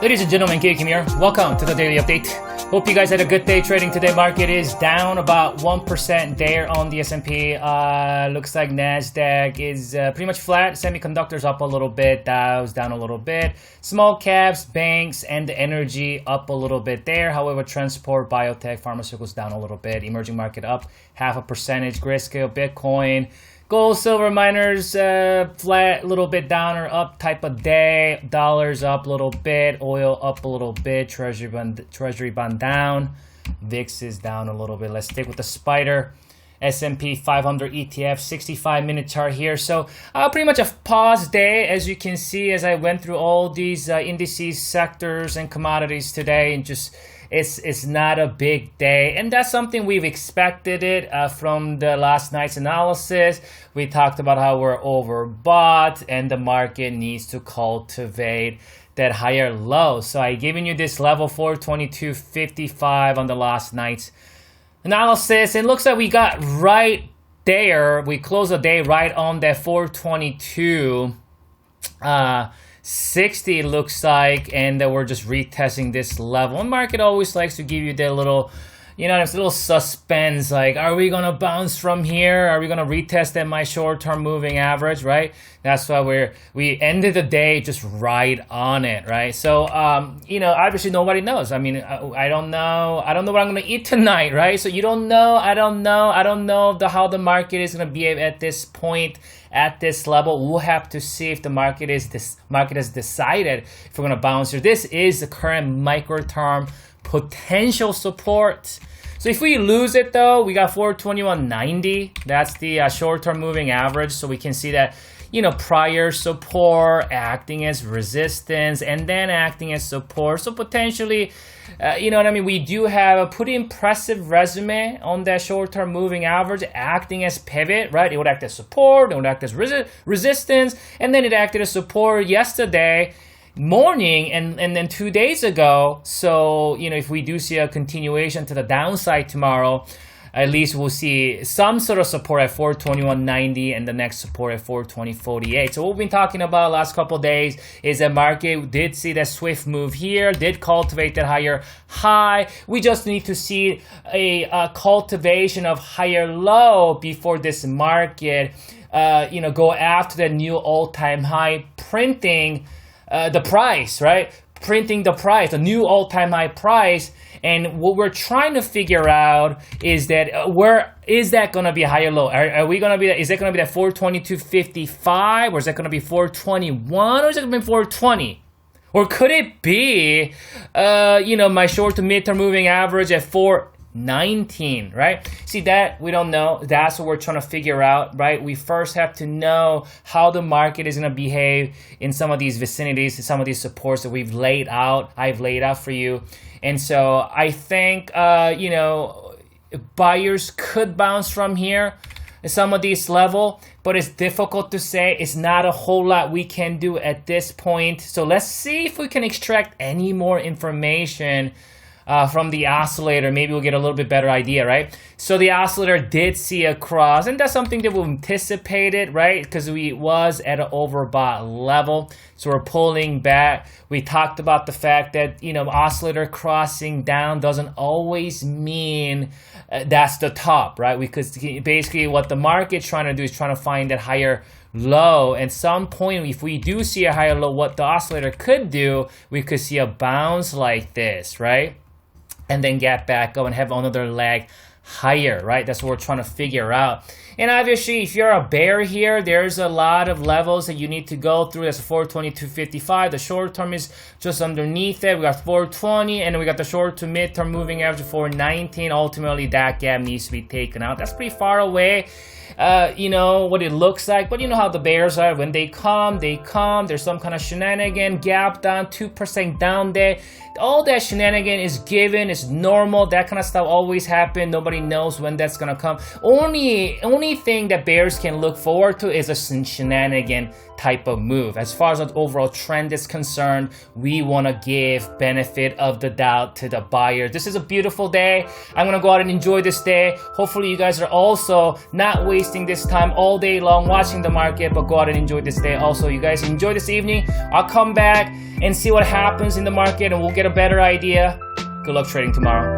Ladies and gentlemen, Kim here. Welcome to the daily update. Hope you guys had a good day trading today. Market is down about 1% there on the S&P. Looks like Nasdaq is pretty much flat. Semiconductors up a little bit. Dow's down a little bit. Small caps, banks, and the energy up a little bit there. However, transport, biotech, pharmaceuticals down a little bit. Emerging market up 0.5%. Grayscale, Bitcoin. Gold, silver, miners, flat, a little bit down or up type of day. Dollars up a little bit. Oil up a little bit. Treasury bond down. VIX is down a little bit. Let's stick with the spider. S&P 500 ETF, 65-minute chart here. So pretty much a pause day, as you can see, as I went through all these indices, sectors, and commodities today, and just it's not a big day, and that's something we've expected it from the last night's analysis. We talked about how we're overbought and the market needs to cultivate that higher low. So I given you this level 422.55 on the last night's analysis. It looks like we got right there. We closed the day right on that 422.60 looks like, and we're just retesting this level. And market always likes to give you that little, this little suspense, like, are we gonna bounce from here? Are we gonna retest at my short-term moving average, right? That's why we ended the day just right on it, right? So, obviously nobody knows. I mean, I don't know what I'm gonna eat tonight, right? So you don't know. I don't know how the market is gonna behave at this point, at this level. We'll have to see if the market has decided if we're gonna bounce here. This is the current micro-term potential support. So if we lose it though, we got 421.90. That's the short-term moving average. So we can see that, prior support acting as resistance and then acting as support. So potentially, we do have a pretty impressive resume on that short-term moving average acting as pivot, right? It would act as support, it would act as resistance, and then it acted as support yesterday morning and then 2 days ago. So if we do see a continuation to the downside tomorrow, at least we'll see some sort of support at 421.90 and the next support at 420.48. So what we've been talking about last couple of days is that market did see that swift move here, did cultivate that higher high. We just need to see a cultivation of higher low before this market go after the new all-time high, printing the price, right? Printing the price, a new all-time high price. And what we're trying to figure out is that where is that going to be a higher low? Are we going to be? Is it going to be that 422.55, or is that going to be 421, or is it going to be 420? Or could it be, my short to mid-term moving average at 419, right? See, that we don't know. That's what we're trying to figure out, right? We first have to know how the market is going to behave in some of these vicinities, some of these supports that I've laid out for you. And so I think, buyers could bounce from here at some of these level, but it's difficult to say. It's not a whole lot we can do at this point. So let's see if we can extract any more information from the oscillator. Maybe we'll get a little bit better idea, right? So the oscillator did see a cross, and that's something that we anticipated, right? Because we was at an overbought level, so we're pulling back. We talked about the fact that oscillator crossing down doesn't always mean that's the top, right? Because basically what the market's trying to do is trying to find that higher low. At some point, if we do see a higher low, what the oscillator could do, we could see a bounce like this, right? And then get back up and have another leg higher, right? That's what we're trying to figure out. And obviously, if you're a bear here, there's a lot of levels that you need to go through. That's 422.55. The short term is just underneath it. We got 420, and then we got the short to mid term moving average of 419. Ultimately, that gap needs to be taken out. That's pretty far away. What it looks like, but you know how the bears are. When they come, there's some kind of shenanigan, gap down, 2% down there. All that shenanigan is given, it's normal. That kind of stuff always happen. Nobody knows when that's gonna come. Only thing that bears can look forward to is a shenanigan type of move. As far as the overall trend is concerned, we want to give benefit of the doubt to the buyer. This is a beautiful day. I'm gonna go out and enjoy this day. Hopefully you guys are also not waiting wasting this time all day long watching the market, but go out and enjoy this day. Also, you guys enjoy this evening. I'll come back and see what happens in the market and we'll get a better idea. Good luck trading tomorrow.